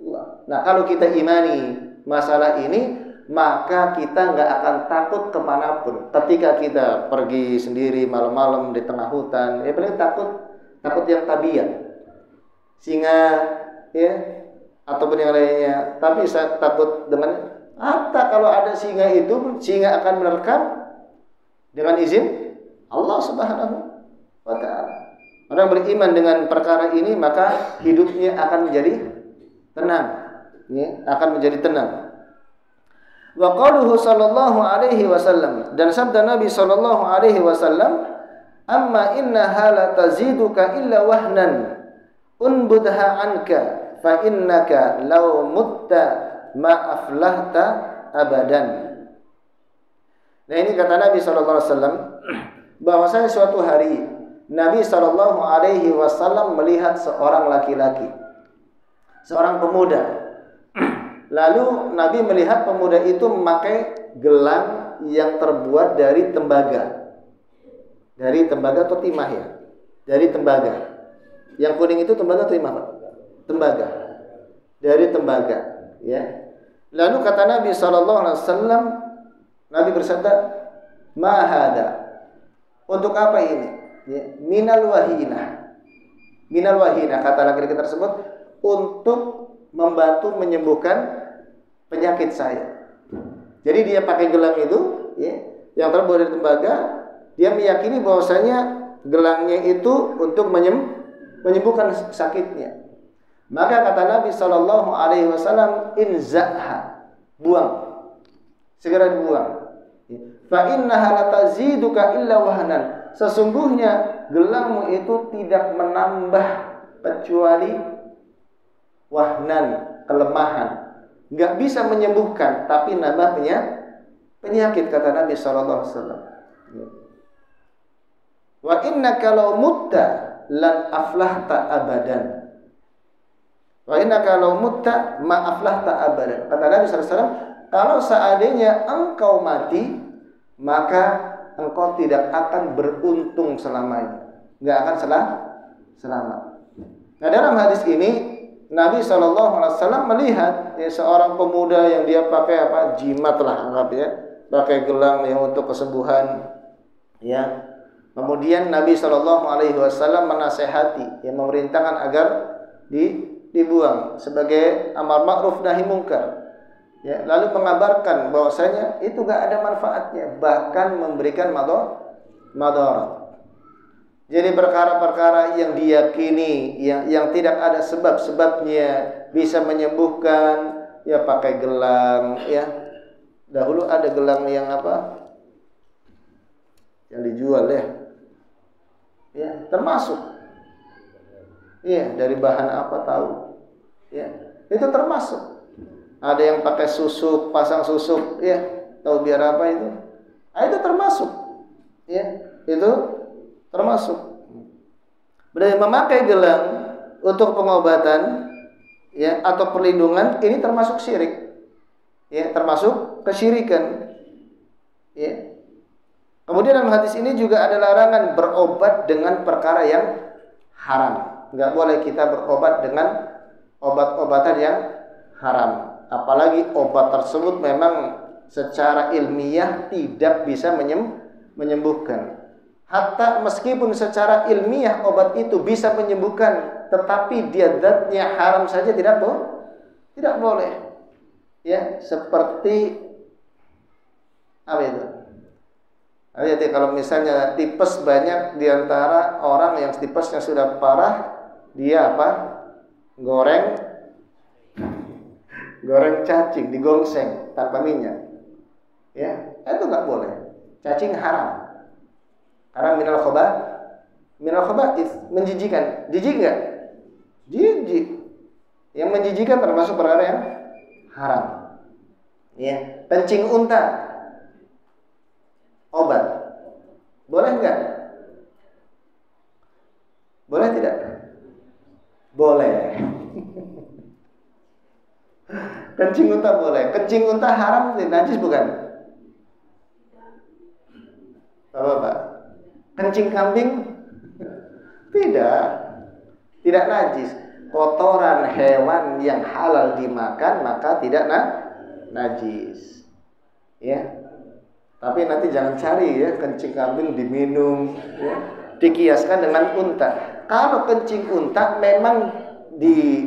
Allah. Nah, kalau kita imani masalah ini, maka kita nggak akan takut kemanapun. Ketika kita pergi sendiri malam-malam di tengah hutan, ya paling takut yang tabiat, singa, ya, ataupun yang lainnya. Tapi saya takut dengan hatta kalau ada singa itu, singa akan menerkam dengan izin Allah Subhanahu wa taala. Orang beriman dengan perkara ini, maka hidupnya akan menjadi tenang, ya, akan menjadi tenang. Wa qauluhu sallallahu alaihi wasallam, dan sabda Nabi sallallahu alaihi wasallam, amma innaha la taziduka illa wahnan unbudha anka fa innaka law mutta ma aflahta abadan. Nah, ini kata Nabi sallallahu alaihi wasallam, bahwasanya suatu hari Nabi sallallahu alaihi wasallam melihat seorang laki-laki, seorang pemuda. Lalu Nabi melihat pemuda itu memakai gelang yang terbuat dari tembaga. Dari tembaga atau timah ya? Dari tembaga. Yang kuning itu tembaga atau timah, Pak? Tembaga. Dari tembaga, ya. Lalu kata Nabi sallallahu alaihi wasallam, Nabi bersabda, "Ma hada?" Untuk apa ini? Ya, minal wahina. Minal wahina, kata laki-laki tersebut, untuk membantu menyembuhkan penyakit saya. Jadi dia pakai gelang itu, ya, yang terbuat dari tembaga. Dia meyakini bahwasanya gelangnya itu untuk menyembuhkan sakitnya. Maka kata Nabi sallallahu alaihi wasallam, inza'ha, buang, segera dibuang. Fa innaha la taziduka illa wahnan. Sesungguhnya gelangmu itu tidak menambah kecuali wahnan, kelemahan. Enggak bisa menyembuhkan, tapi nambah penyakit, kata Nabi sallallahu alaihi wasallam. Wa innaka law mutta lan aflahta abadan. Wa innaka law mutta ma aflahta abadan. Kata Nabi SAW, kalau seandainya engkau mati, maka engkau tidak akan beruntung selamanya. Enggak akan selamat. Nah, dalam hadis ini Nabi SAW melihat seorang pemuda yang dia pakai jimat lah, anggap ya, pakai gelang yang untuk kesembuhan, ya. Kemudian Nabi SAW menasehati, yang memerintahkan agar dibuang sebagai amar ma'ruf nahi munkar. Ya, lalu mengabarkan bahwasanya itu gak ada manfaatnya, bahkan memberikan madarat. Jadi perkara-perkara yang diyakini yang tidak ada sebab-sebabnya bisa menyembuhkan, ya pakai gelang, ya. Dahulu ada gelang yang yang dijual ya. Ya, termasuk. Iya, dari bahan apa tahu. Ya, itu termasuk. Ada yang pakai susuk, pasang susuk, ya. Tahu biar apa itu? Itu termasuk. Ya, itu termasuk. Berarti memakai gelang untuk pengobatan, ya, atau perlindungan, ini termasuk syirik, ya, termasuk kesyirikan, ya. Kemudian dalam hadis ini juga ada larangan berobat dengan perkara yang haram. Nggak boleh kita berobat dengan obat-obatan yang haram, apalagi obat tersebut memang secara ilmiah tidak bisa menyembuhkan. Hatta meskipun secara ilmiah obat itu bisa menyembuhkan, tetapi dia zatnya haram saja tidak boleh. Ya, seperti apa itu? Jadi kalau misalnya tipes banyak di antara orang yang tipesnya sudah parah, dia goreng cacing, digongseng tanpa minyak. Ya, itu nggak boleh. Cacing haram. Karena minal khaba'ith, menjijikan. Jijik enggak? Jijik. Yang menjijikan termasuk perkara yang haram. Ya, kencing unta. Obat. Boleh enggak? Boleh tidak? Boleh. Kencing unta boleh. Kencing unta haram, najis bukan? Bapak. Kencing kambing tidak najis. Kotoran hewan yang halal dimakan maka tidak najis. Ya. Tapi nanti jangan cari ya kencing kambing diminum, ya. Dikiaskan dengan unta. Kalau kencing unta memang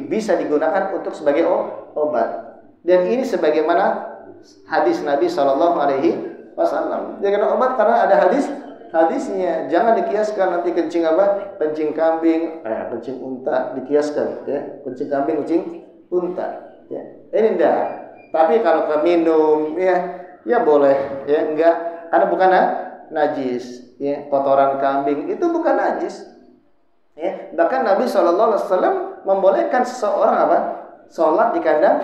bisa digunakan untuk sebagai obat. Dan ini sebagaimana hadis Nabi SAW. Jangan obat karena ada hadisnya. Jangan dikiaskan nanti kencing kencing kambing, kencing unta dikiaskan, ya. Kencing kambing, kencing unta, ya. Ini enggak. Tapi kalau minum, ya boleh, ya, enggak, karena bukan najis, ya. Kotoran kambing itu bukan najis, ya. Bahkan Nabi SAW membolehkan seseorang sholat di kandang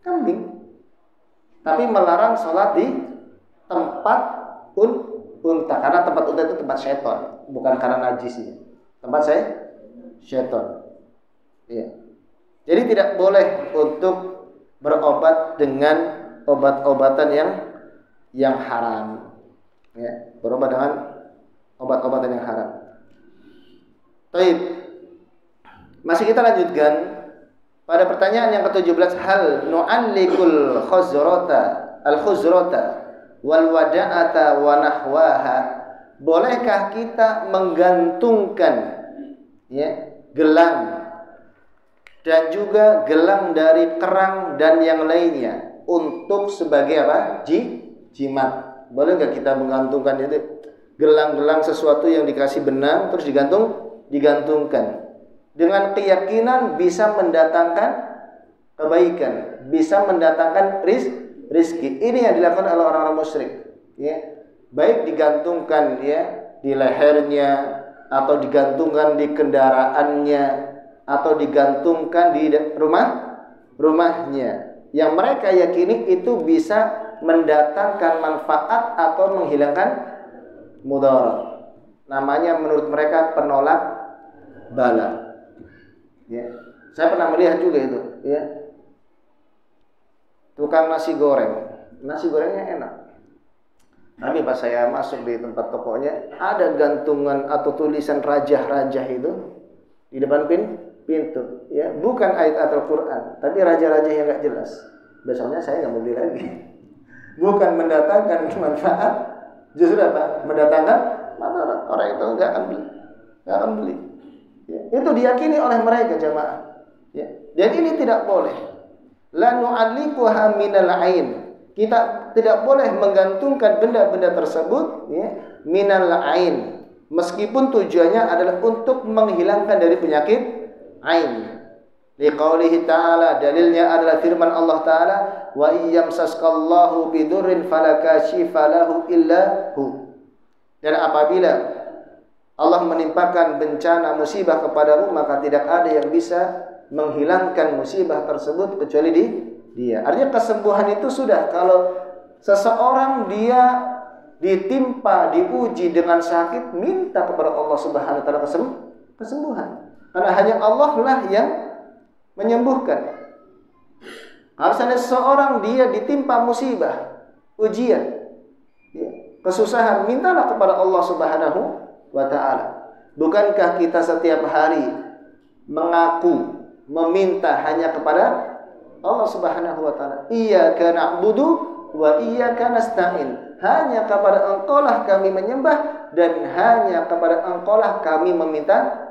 kambing, tapi melarang sholat di tempat unta, karena tempat unta itu tempat syaitan, bukan karena najisnya. Tempat syaitan. Ya. Jadi tidak boleh untuk berobat dengan obat-obatan yang haram. Ya, berobat dengan obat-obatan yang haram. Baik. Masih kita lanjutkan pada pertanyaan yang ke-17, hal nu'allikul al-khuzrata wal wada'ata wa nahwaha. Bolehkah kita menggantungkan, ya, gelang dan juga gelang dari kerang dan yang lainnya untuk sebagai jimat? Boleh nggak kita menggantungkan itu gelang-gelang sesuatu yang dikasih benang terus digantungkan dengan keyakinan bisa mendatangkan kebaikan, bisa mendatangkan rizki. Ini yang dilakukan oleh orang-orang musyrik, ya. Baik digantungkan, ya, di lehernya, atau digantungkan di kendaraannya, atau digantungkan di rumahnya, yang mereka yakini itu bisa mendatangkan manfaat atau menghilangkan mudarat. namanya menurut mereka penolak bala. Ya. Saya pernah melihat juga itu, ya. Tukang nasi gorengnya enak. Tapi pas saya masuk di tempat tokonya, ada gantungan atau tulisan rajah-rajah itu di depan pintu. Ya, bukan ayat Al-Quran, tapi raja-raja yang nggak jelas. Besoknya saya nggak mau beli lagi. Bukan mendatangkan manfaat, justru apa? Mendatangkan madarat. Orang itu nggak akan beli. Ya, itu diyakini oleh mereka jamaah. Ya. Dan ini tidak boleh. La nu'alliquha minal ain. Kita tidak boleh menggantungkan benda-benda tersebut ya, minal ain, meskipun tujuannya adalah untuk menghilangkan dari penyakit ain. Liqaulihi ta'ala, dalilnya adalah firman Allah Ta'ala, wa iyyamsaskallahu bidurrin fala kashifa lahu illa hu. Dan apabila Allah menimpakan bencana musibah kepadamu, maka tidak ada yang bisa menghilangkan musibah tersebut kecuali dia. Artinya kesembuhan itu sudah, kalau seseorang dia ditimpa, diuji dengan sakit, minta kepada Allah Subhanahu wa taala kesembuhan. Karena hanya Allah lah yang menyembuhkan. Kalau seseorang dia ditimpa musibah, ujian, ya, kesusahan, mintalah kepada Allah Subhanahu wa taala. Bukankah kita setiap hari mengaku meminta hanya kepada Allah Subhanahu wa taala? Iyyaka na'budu wa iyyaka nasta'in. Hanya kepada Engkaulah kami menyembah dan hanya kepada Engkaulah kami meminta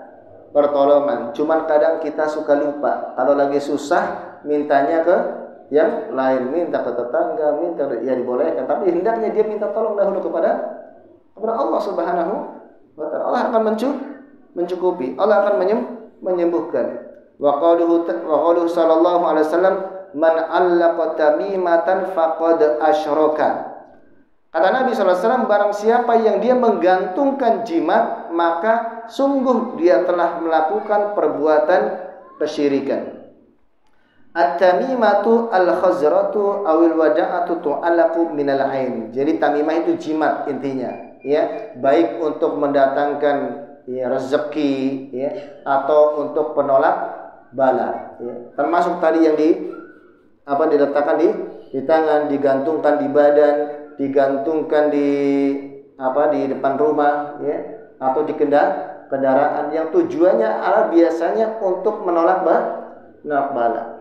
pertolongan. Cuman kadang kita suka lupa. Kalau lagi susah mintanya ke yang lain, minta ke tetangga, minta ya dibolehkan, tapi hendaknya dia minta tolong dahulu kepada Allah Subhanahu wa taala. Allah akan mencukupi. Allah akan menyembuhkan. Wa qauluhu sallallahu alaihi wasallam, man 'allaqa tamimatan faqad asyraka. Kata Nabi sallallahu alaihi wasallam, barang siapa yang dia menggantungkan jimat, maka sungguh dia telah melakukan perbuatan kesyirikan. At-tamimatu al-khazratu awil wada'atu tu'allaqu minal ain. Jadi tamimah itu jimat intinya, ya, baik untuk mendatangkan ya, rezeki, ya, atau untuk penolak bala, ya. Termasuk tadi yang diletakkan di tangan, digantungkan di badan, digantungkan di depan rumah, ya, atau di kendaraan, yang tujuannya adalah biasanya untuk menolak bala.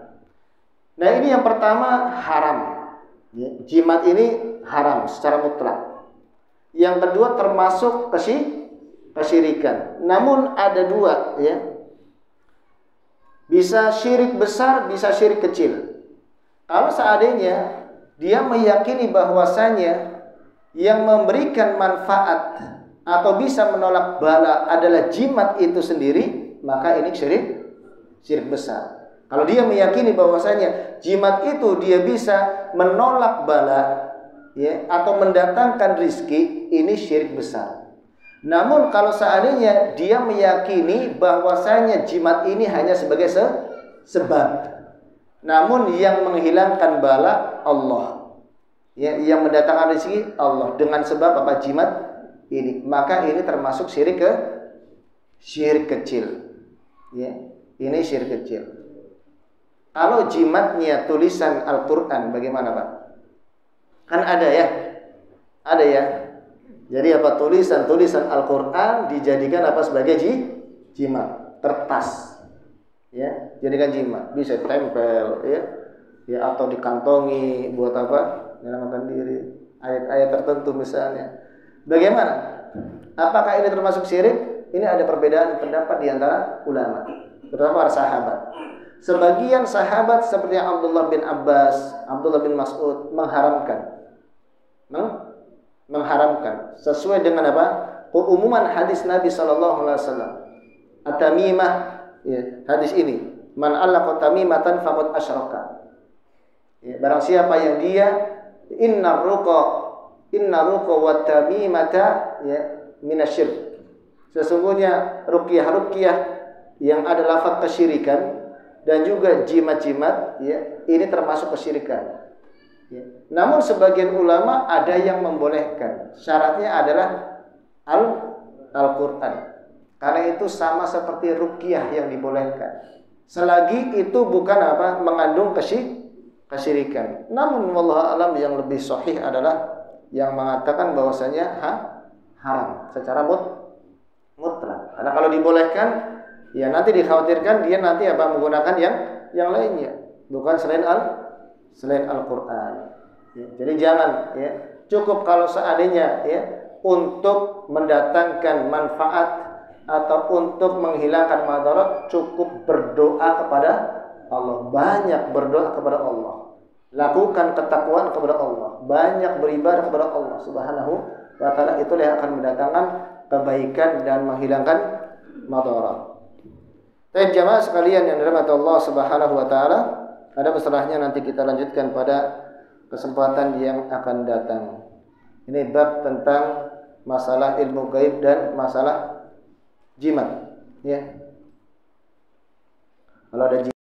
Nah, ini yang pertama haram, ya. Jimat ini haram secara mutlak. Yang kedua termasuk kesyirikan. Namun ada dua, ya. Bisa syirik besar, bisa syirik kecil. Kalau seandainya dia meyakini bahwasanya yang memberikan manfaat atau bisa menolak bala adalah jimat itu sendiri, maka ini syirik besar. Kalau dia meyakini bahwasanya jimat itu dia bisa menolak bala, ya, atau mendatangkan rizki, ini syirik besar. Namun kalau seandainya dia meyakini bahwasanya jimat ini hanya sebagai sebab, namun yang menghilangkan bala Allah, ya, yang mendatangkan rezeki Allah dengan sebab apa? Jimat ini, maka ini termasuk syirik kecil, ya, ini syirik kecil. Kalau jimatnya tulisan Al-Quran, bagaimana Pak? Kan ada ya. Jadi apa, tulisan Al-Quran dijadikan apa sebagai jimat, kertas, ya, jadikan jimat, bisa tempel, ya, atau dikantongi buat apa? Menyelamatkan diri, ayat-ayat tertentu misalnya. Bagaimana? Apakah ini termasuk syirik? Ini ada perbedaan pendapat di antara ulama, terutama para sahabat. Sebagian sahabat seperti Abdullah bin Abbas, Abdullah bin Mas'ud mengharamkan sesuai dengan apa? Keumuman hadis Nabi sallallahu alaihi wasallam. At-tamimah, ya, hadis ini, man 'allaqa tamimatan faqad asyraka. Ya, barang siapa yang dia inna ruqa wa tamimata, ya, minasyirk. Sesungguhnya ruqyah yang ada lafaz kesyirikan dan juga jimat-jimat, ya, ini termasuk kesyirikan. Ya. Namun sebagian ulama ada yang membolehkan. Syaratnya adalah Al-Qur'an. Karena itu sama seperti ruqyah yang dibolehkan. Selagi itu bukan mengandung kesyirikan. Namun wallahu alam yang lebih sahih adalah yang mengatakan bahwasanya haram secara mutlak. Karena kalau dibolehkan, ya nanti dikhawatirkan dia nanti menggunakan yang lainnya, bukan selain Al-Qur'an. Ya, jadi jangan, ya. Cukup kalau seandainya, ya, untuk mendatangkan manfaat atau untuk menghilangkan madarat, cukup berdoa kepada Allah, banyak berdoa kepada Allah. Lakukan ketakwaan kepada Allah, banyak beribadah kepada Allah Subhanahu wa taala, itulah yang akan mendatangkan kebaikan dan menghilangkan madarat. Baik jamaah sekalian yang dirahmati Allah Subhanahu wa taala, ada masalahnya nanti kita lanjutkan pada kesempatan yang akan datang. Ini bab tentang masalah ilmu gaib dan masalah jimat, ya. Kalau ada jimat,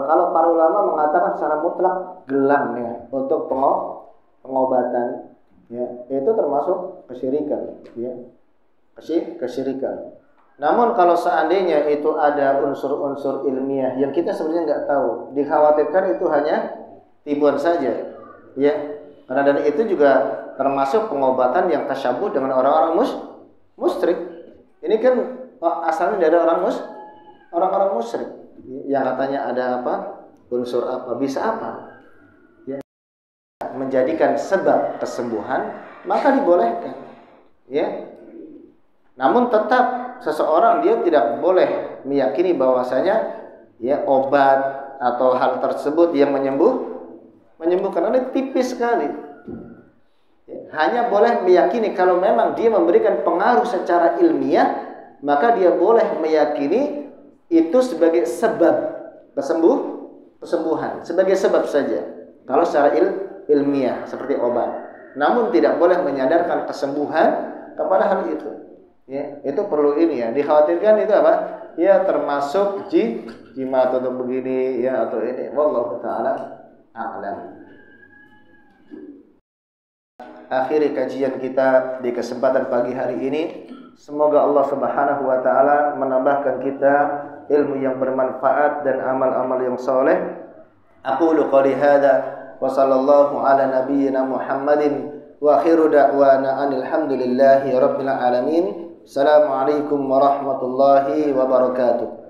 kalau para ulama mengatakan secara mutlak gelang, ya, untuk pengobatan, ya, itu termasuk kesyirikan, ya. Kesyirikan. Namun kalau seandainya itu ada unsur-unsur ilmiah yang kita sebenarnya nggak tahu, dikhawatirkan itu hanya tipuan saja, ya. Karena dan itu juga termasuk pengobatan yang tasyabuh dengan orang-orang musyrik. Ini kan asalnya dari orang-orang musyrik yang katanya ada unsur bisa ya, menjadikan sebab kesembuhan, maka dibolehkan, ya. Namun tetap seseorang dia tidak boleh meyakini bahwasanya, ya, obat atau hal tersebut yang menyembuhkan, ini tipis sekali. Ya, hanya boleh meyakini kalau memang dia memberikan pengaruh secara ilmiah, maka dia boleh meyakini itu sebagai sebab kesembuhan, sebagai sebab saja. Kalau secara ilmiah seperti obat, namun tidak boleh menyadarkan kesembuhan kepada hal itu. Ya, itu perlu ini, ya. Dikhawatirkan itu ya termasuk jimat untuk begini, ya, atau ini. Wallahu taala a'lam. Akhiri kajian kita di kesempatan pagi hari ini. Semoga Allah Subhanahu wa taala menambahkan kita ilmu yang bermanfaat dan amal-amal yang saleh. Aqulu qouli hadza wa sallallahu ala nabiyyina Muhammadin wa akhiru da'wana alhamdulillahi rabbil alamin. Assalamualaikum warahmatullahi wabarakatuh.